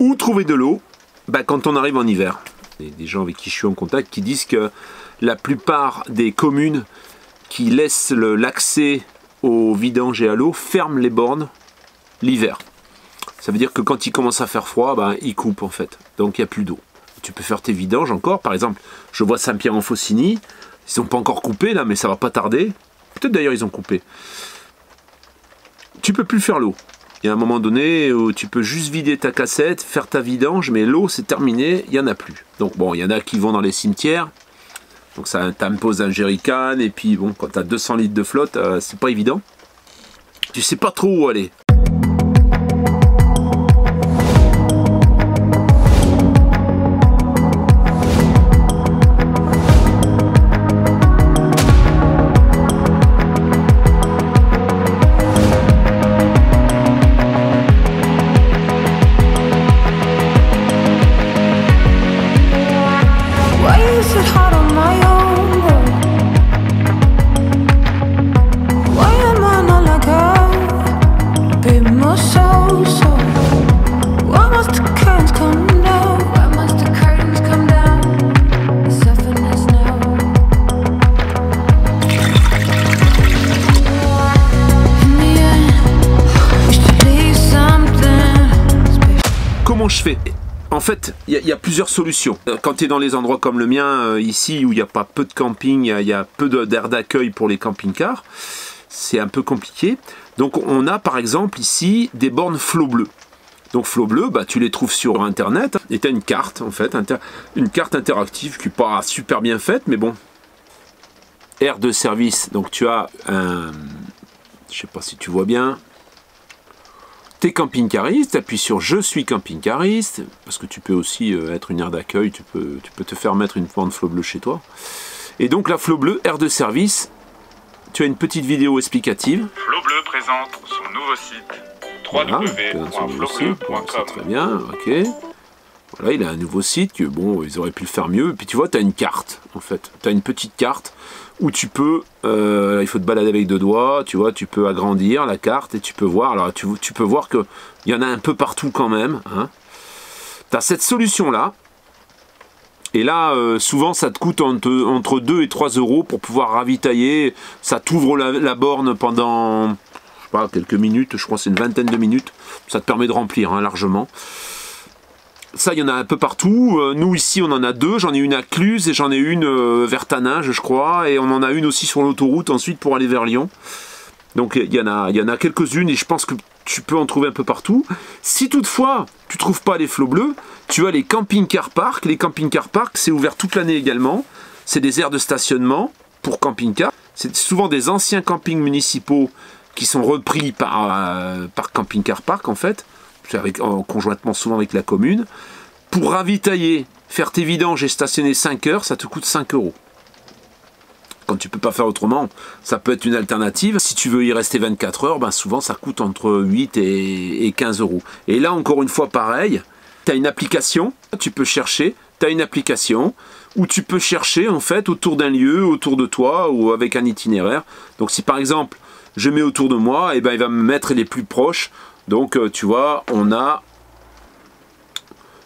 Ou trouver de l'eau quand on arrive en hiver. Il y a des gens avec qui je suis en contact qui disent que la plupart des communes qui laissent l'accès aux vidanges et à l'eau ferment les bornes l'hiver. Ça veut dire que quand il commence à faire froid, ils coupent en fait. Donc il n'y a plus d'eau. Tu peux faire tes vidanges encore. Par exemple, je vois Saint-Pierre-en-Faucigny. Ils n'ont pas encore coupé là, mais ça va pas tarder. Peut-être d'ailleurs ils ont coupé. Tu peux plus faire l'eau. Il y a un moment donné où tu peux juste vider ta cassette, faire ta vidange, mais l'eau c'est terminé, il n'y en a plus. Donc bon, il y en a qui vont dans les cimetières. Donc ça t'impose un jerrycan, et puis bon, quand tu as 200 litres de flotte, c'est pas évident. Tu sais pas trop où aller. Comment je fais? En fait, il y a plusieurs solutions. Quand tu es dans les endroits comme le mien, ici, où il n'y a pas peu de camping, il y a peu d'aires d'accueil pour les camping-cars, c'est un peu compliqué. Donc on a par exemple ici des bornes flot bleu. Donc flot bleu, tu les trouves sur internet, et tu as une carte en fait, une carte interactive qui n'est pas super bien faite, mais bon. Aire de service, donc tu as un... Je sais pas si tu vois bien... T'es camping-cariste, appuie sur je suis camping-cariste, parce que tu peux aussi être une aire d'accueil, tu peux te faire mettre une borne flot bleu chez toi. Et donc la flot bleu, aire de service, tu as une petite vidéo explicative. Flot bleu présente son nouveau site, www.flotbleu.com. C'est très bien, ok. Voilà, il a un nouveau site, que bon, ils auraient pu le faire mieux. Et puis tu vois, tu as une carte, en fait. Tu as une petite carte où tu peux, il faut te balader avec deux doigts, tu vois, tu peux agrandir la carte et tu peux voir. Alors tu peux voir qu'il y en a un peu partout quand même. Hein. Tu as cette solution-là. Et là, souvent, ça te coûte entre 2 et 3 euros pour pouvoir ravitailler. Ça t'ouvre la borne pendant, je sais pas, quelques minutes, je crois que c'est une vingtaine de minutes. Ça te permet de remplir largement. Ça, il y en a un peu partout. Nous, ici, on en a deux. J'en ai une à Cluse et j'en ai une vers Taninges, je crois. Et on en a une aussi sur l'autoroute, ensuite, pour aller vers Lyon. Donc, il y en a quelques-unes et je pense que tu peux en trouver un peu partout. Si toutefois, tu ne trouves pas les flots bleus, tu as les camping-car parks. Les camping-car parks, c'est ouvert toute l'année également. C'est des aires de stationnement pour camping-car. C'est souvent des anciens campings municipaux qui sont repris par camping-car park, en fait. Conjointement souvent avec la commune. Pour ravitailler, faire tes vidanges et stationner 5 heures, ça te coûte 5 euros. Quand tu peux pas faire autrement, ça peut être une alternative. Si tu veux y rester 24 heures, souvent ça coûte entre 8 et 15 euros. Et là, encore une fois, pareil, tu as une application, tu peux chercher, tu as une application où tu peux chercher en fait autour d'un lieu, autour de toi ou avec un itinéraire. Donc si par exemple, je mets autour de moi, il va me mettre les plus proches. Donc tu vois, on a...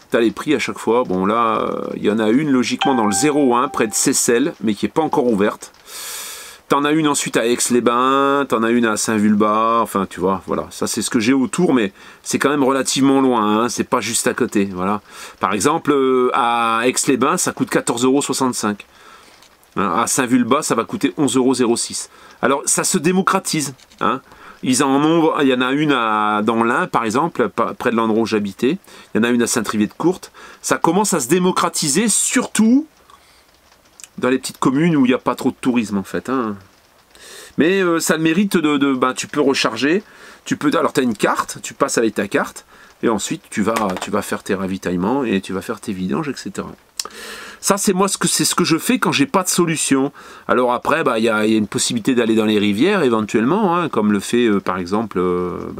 Tu as les prix à chaque fois. Bon là, il y en a une logiquement dans le 01, près de Seyssel, mais qui n'est pas encore ouverte. Tu en as une ensuite à Aix-les-Bains, tu en as une à Saint-Vulbas, enfin tu vois, voilà. Ça c'est ce que j'ai autour, mais c'est quand même relativement loin, hein, c'est pas juste à côté, voilà. Par exemple, à Aix-les-Bains, ça coûte 14,65 €. À Saint-Vulbas, ça va coûter 11,06 €. Alors ça se démocratise, hein. Il y en a une dans l'Ain, par exemple, près de l'endroit où j'habitais. Il y en a une à Saint-Trivier-de-Courte. Ça commence à se démocratiser, surtout dans les petites communes où il n'y a pas trop de tourisme, en fait. Hein. Mais ça le mérite tu peux recharger. Alors, tu as une carte, tu passes avec ta carte. Et ensuite, tu vas faire tes ravitaillements et tu vas faire tes vidanges, etc. Ça, c'est ce que je fais quand j'ai pas de solution. Alors après, il y a une possibilité d'aller dans les rivières éventuellement, hein, comme le fait par exemple,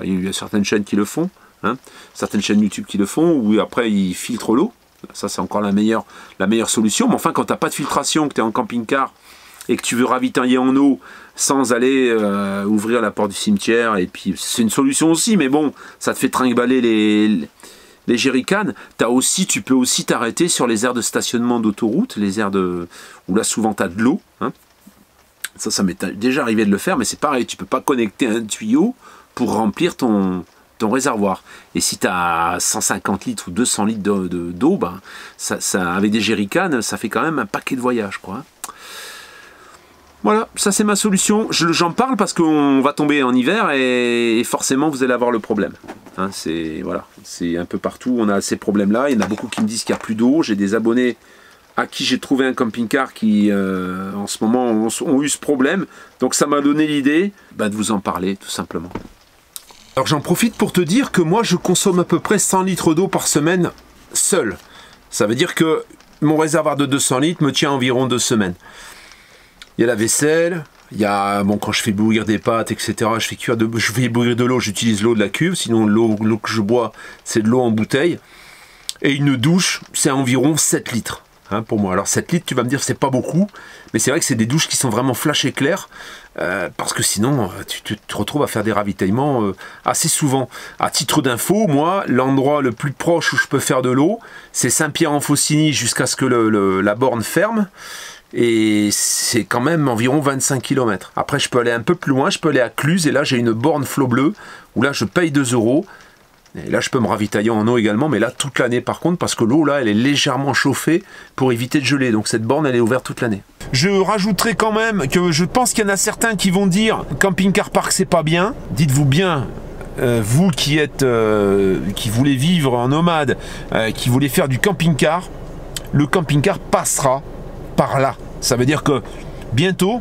il y a certaines chaînes qui le font, hein, certaines chaînes YouTube qui le font, où après ils filtrent l'eau. Ça, c'est encore la meilleure solution. Mais enfin, quand tu n'as pas de filtration, que tu es en camping-car et que tu veux ravitailler en eau sans aller ouvrir la porte du cimetière, et puis c'est une solution aussi, mais bon, ça te fait trimballer les jerrycans, tu peux aussi t'arrêter sur les aires de stationnement d'autoroute, les aires où là souvent tu as de l'eau. Hein. Ça m'est déjà arrivé de le faire, mais c'est pareil, tu peux pas connecter un tuyau pour remplir ton réservoir. Et si tu as 150 litres ou 200 litres d'eau, ben, avec des jerrycans, ça fait quand même un paquet de voyages, quoi. Voilà, ça c'est ma solution. J'en parle parce qu'on va tomber en hiver et forcément vous allez avoir le problème. Hein, c'est un peu partout, on a ces problèmes-là. Il y en a beaucoup qui me disent qu'il n'y a plus d'eau. J'ai des abonnés à qui j'ai trouvé un camping-car qui, en ce moment, ont eu ce problème. Donc ça m'a donné l'idée de vous en parler, tout simplement. Alors j'en profite pour te dire que moi, je consomme à peu près 100 litres d'eau par semaine seul. Ça veut dire que mon réservoir de 200 litres me tient environ 2 semaines. Il y a la vaisselle, il y a, bon, quand je fais bouillir des pâtes, etc., je fais bouillir de l'eau, j'utilise l'eau de la cuve, sinon l'eau que je bois, c'est de l'eau en bouteille. Et une douche, c'est environ 7 litres. Hein, pour moi. Alors 7 litres, tu vas me dire c'est pas beaucoup, mais c'est vrai que c'est des douches qui sont vraiment flash et claires, parce que sinon tu te retrouves à faire des ravitaillements assez souvent. À titre d'info, moi, l'endroit le plus proche où je peux faire de l'eau, c'est Saint-Pierre-en-Faucigny jusqu'à ce que la borne ferme, et c'est quand même environ 25 km. Après je peux aller un peu plus loin, je peux aller à Cluse, et là j'ai une borne flot bleu, où là je paye 2 €. Et là, je peux me ravitailler en eau également, mais là, toute l'année par contre, parce que l'eau, là, elle est légèrement chauffée pour éviter de geler. Donc cette borne, elle est ouverte toute l'année. Je rajouterai quand même que je pense qu'il y en a certains qui vont dire « Camping-car park, c'est pas bien ». Dites-vous bien, vous qui voulez vivre en nomade, qui voulez faire du camping-car, le camping-car passera par là. Ça veut dire que bientôt,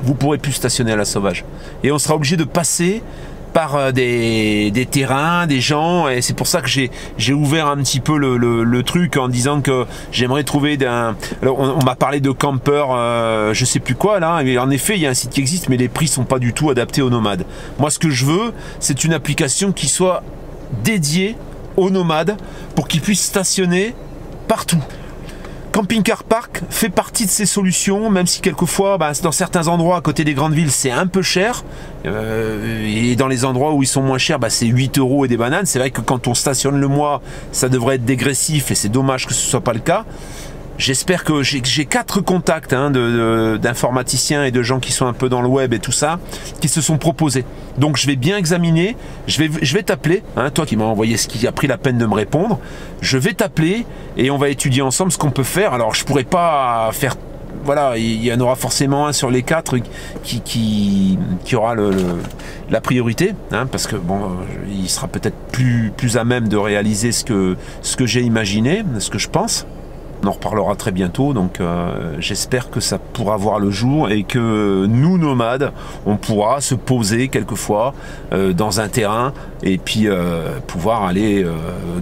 vous pourrez plus stationner à la sauvage. Et on sera obligé de passer par des terrains, des gens, et c'est pour ça que j'ai ouvert un petit peu le truc en disant que j'aimerais trouver alors on m'a parlé de campeurs, je sais plus quoi là, et en effet il y a un site qui existe, mais les prix sont pas du tout adaptés aux nomades. Moi ce que je veux, c'est une application qui soit dédiée aux nomades pour qu'ils puissent stationner partout. Camping Car Park fait partie de ces solutions, même si quelquefois, dans certains endroits à côté des grandes villes, c'est un peu cher. Et dans les endroits où ils sont moins chers, c'est 8 € et des bananes. C'est vrai que quand on stationne le mois, ça devrait être dégressif et c'est dommage que ce ne soit pas le cas. J'espère que j'ai 4 contacts d'informaticiens et de gens qui sont un peu dans le web et tout ça, qui se sont proposés. Donc je vais bien examiner, je vais t'appeler, toi qui m'as envoyé ce qui a pris la peine de me répondre, je vais t'appeler et on va étudier ensemble ce qu'on peut faire. Alors je pourrais pas faire, voilà, il y en aura forcément un sur les 4 qui aura la priorité, parce que bon, il sera peut-être plus à même de réaliser ce que j'ai imaginé, ce que je pense. On en reparlera très bientôt, donc j'espère que ça pourra voir le jour et que nous, nomades, on pourra se poser quelquefois dans un terrain et puis pouvoir aller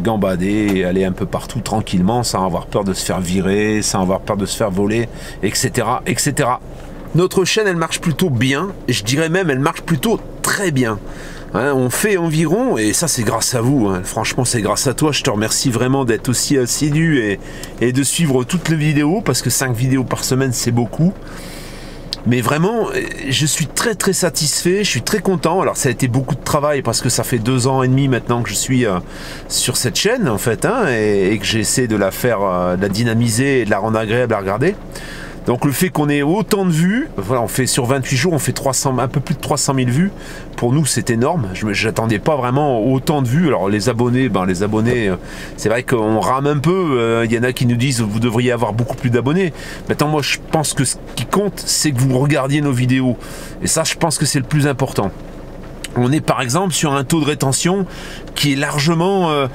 gambader et aller un peu partout tranquillement sans avoir peur de se faire virer, sans avoir peur de se faire voler, etc., etc. Notre chaîne, elle marche plutôt bien, et je dirais même elle marche plutôt très bien. On fait environ, et ça c'est grâce à vous, franchement c'est grâce à toi, je te remercie vraiment d'être aussi assidu et de suivre toutes les vidéos, parce que 5 vidéos par semaine c'est beaucoup. Mais vraiment, je suis très très satisfait, je suis très content. Alors ça a été beaucoup de travail, parce que ça fait 2 ans et demi maintenant que je suis sur cette chaîne en fait, et que j'essaie de la faire, de la dynamiser et de la rendre agréable à regarder. Donc le fait qu'on ait autant de vues, voilà, on fait sur 28 jours, on fait un peu plus de 300 000 vues. Pour nous, c'est énorme. Je n'attendais pas vraiment autant de vues. Alors les abonnés, c'est vrai qu'on rame un peu. Il y en a qui nous disent vous devriez avoir beaucoup plus d'abonnés. Maintenant, moi, je pense que ce qui compte, c'est que vous regardiez nos vidéos. Et ça, je pense que c'est le plus important. On est par exemple sur un taux de rétention qui est largement...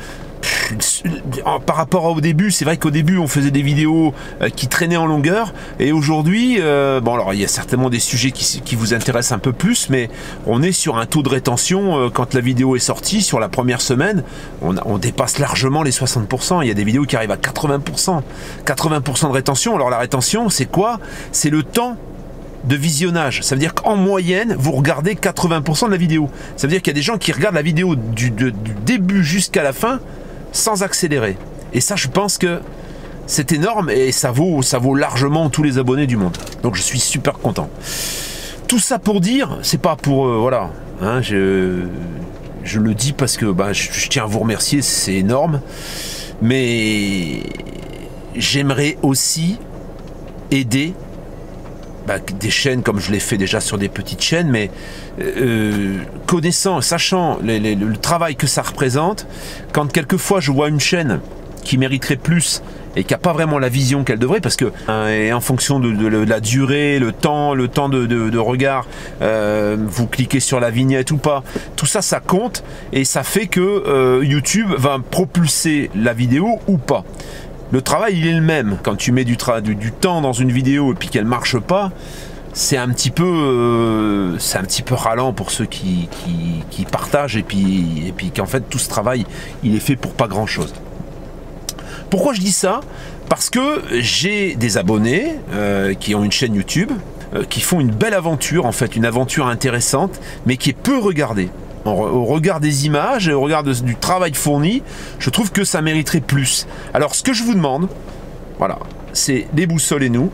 par rapport au début, c'est vrai qu'au début on faisait des vidéos qui traînaient en longueur, et aujourd'hui, bon alors il y a certainement des sujets qui vous intéressent un peu plus, mais on est sur un taux de rétention, quand la vidéo est sortie, sur la première semaine, on dépasse largement les 60%, il y a des vidéos qui arrivent à 80% de rétention. Alors la rétention, c'est quoi? C'est le temps de visionnage. Ça veut dire qu'en moyenne, vous regardez 80% de la vidéo. Ça veut dire qu'il y a des gens qui regardent la vidéo du début jusqu'à la fin sans accélérer. Et ça, je pense que c'est énorme, et ça vaut largement tous les abonnés du monde. Donc je suis super content. Tout ça pour dire, c'est pas pour voilà, Je le dis parce que je tiens à vous remercier, c'est énorme. Mais j'aimerais aussi aider des chaînes comme je l'ai fait déjà sur des petites chaînes, mais connaissant, sachant le travail que ça représente, quand quelquefois je vois une chaîne qui mériterait plus et qui n'a pas vraiment la vision qu'elle devrait, parce que et en fonction de la durée, le temps de regard, vous cliquez sur la vignette ou pas, tout ça, ça compte et ça fait que YouTube va propulser la vidéo ou pas. Le travail, il est le même. Quand tu mets du temps dans une vidéo et puis qu'elle marche pas, c'est un petit peu ralent pour ceux qui partagent et puis qu'en fait tout ce travail, il est fait pour pas grand chose. Pourquoi je dis ça? Parce que j'ai des abonnés qui ont une chaîne YouTube, qui font une belle aventure, en fait, une aventure intéressante, mais qui est peu regardée. Au regard des images et au regard du travail fourni, je trouve que ça mériterait plus. Alors, ce que je vous demande, voilà, c'est Déboussolez-nous.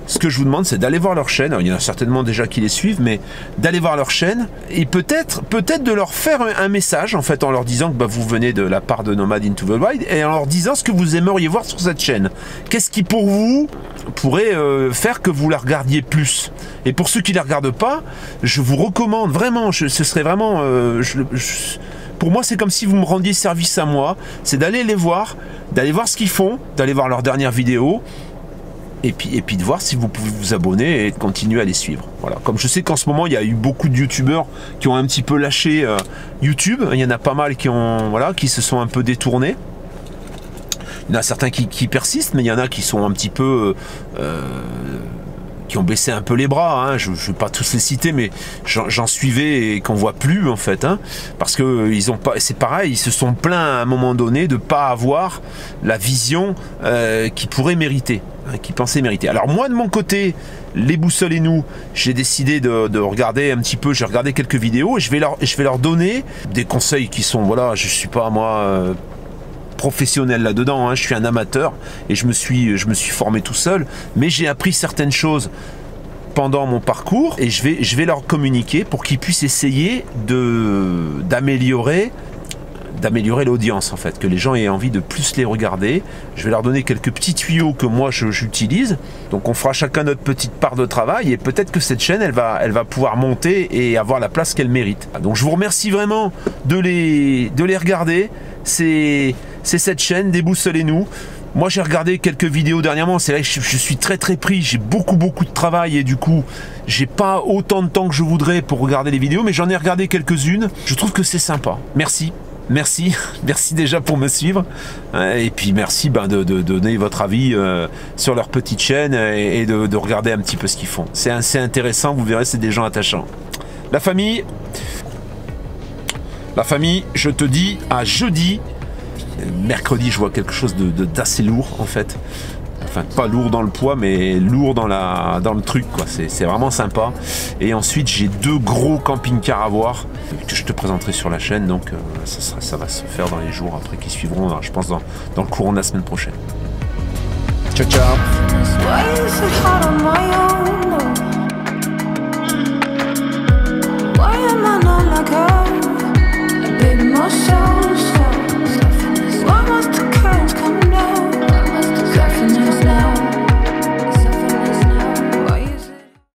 Ce que je vous demande, c'est d'aller voir leur chaîne. Alors, il y en a certainement déjà qui les suivent, mais d'aller voir leur chaîne et peut-être de leur faire un message, en fait, en leur disant que vous venez de la part de Nomad Into the Wild et en leur disant ce que vous aimeriez voir sur cette chaîne. Qu'est-ce qui, pour vous, pourrait faire que vous la regardiez plus? Et pour ceux qui ne la regardent pas, je vous recommande vraiment, ce serait vraiment... pour moi, c'est comme si vous me rendiez service à moi. C'est d'aller les voir, d'aller voir ce qu'ils font, d'aller voir leurs dernières vidéos, et puis de voir si vous pouvez vous abonner et de continuer à les suivre. Voilà. Comme je sais qu'en ce moment, il y a eu beaucoup de youtubeurs qui ont un petit peu lâché YouTube. Il y en a pas mal qui se sont un peu détournés. Il y en a certains qui persistent, mais il y en a qui sont un petit peu... qui ont baissé un peu les bras, hein. Je ne vais pas tous les citer, mais j'en suivais et qu'on voit plus en fait, hein, parce que ils ont pas, c'est pareil, ils se sont plaints à un moment donné de pas avoir la vision qu'ils pourraient mériter, hein, qu'ils pensaient mériter. Alors moi de mon côté, Déboussolez-nous, j'ai décidé de regarder un petit peu, j'ai regardé quelques vidéos et je vais leur donner des conseils qui sont, voilà, je suis pas moi professionnel là-dedans, hein. Je suis un amateur et je me suis formé tout seul, mais j'ai appris certaines choses pendant mon parcours et je vais leur communiquer pour qu'ils puissent essayer d'améliorer l'audience, en fait, que les gens aient envie de plus les regarder. Je vais leur donner quelques petits tuyaux que moi j'utilise, donc on fera chacun notre petite part de travail et peut-être que cette chaîne elle va pouvoir monter et avoir la place qu'elle mérite. Donc je vous remercie vraiment de les regarder. C'est cette chaîne, Déboussolez-nous. Moi j'ai regardé quelques vidéos dernièrement, c'est vrai que je suis très pris, j'ai beaucoup de travail et du coup j'ai pas autant de temps que je voudrais pour regarder les vidéos, mais j'en ai regardé quelques-unes. Je trouve que c'est sympa. Merci déjà pour me suivre et puis merci de donner votre avis sur leur petite chaîne et de regarder un petit peu ce qu'ils font. C'est assez intéressant, vous verrez, c'est des gens attachants. La famille, je te dis à jeudi. Mercredi, je vois quelque chose d'assez lourd en fait. Enfin, pas lourd dans le poids, mais lourd dans le truc, quoi. C'est vraiment sympa. Et ensuite, j'ai 2 gros camping-cars à voir que je te présenterai sur la chaîne. Donc, ça va se faire dans les jours après qui suivront, je pense, dans le courant de la semaine prochaine. Ciao, ciao.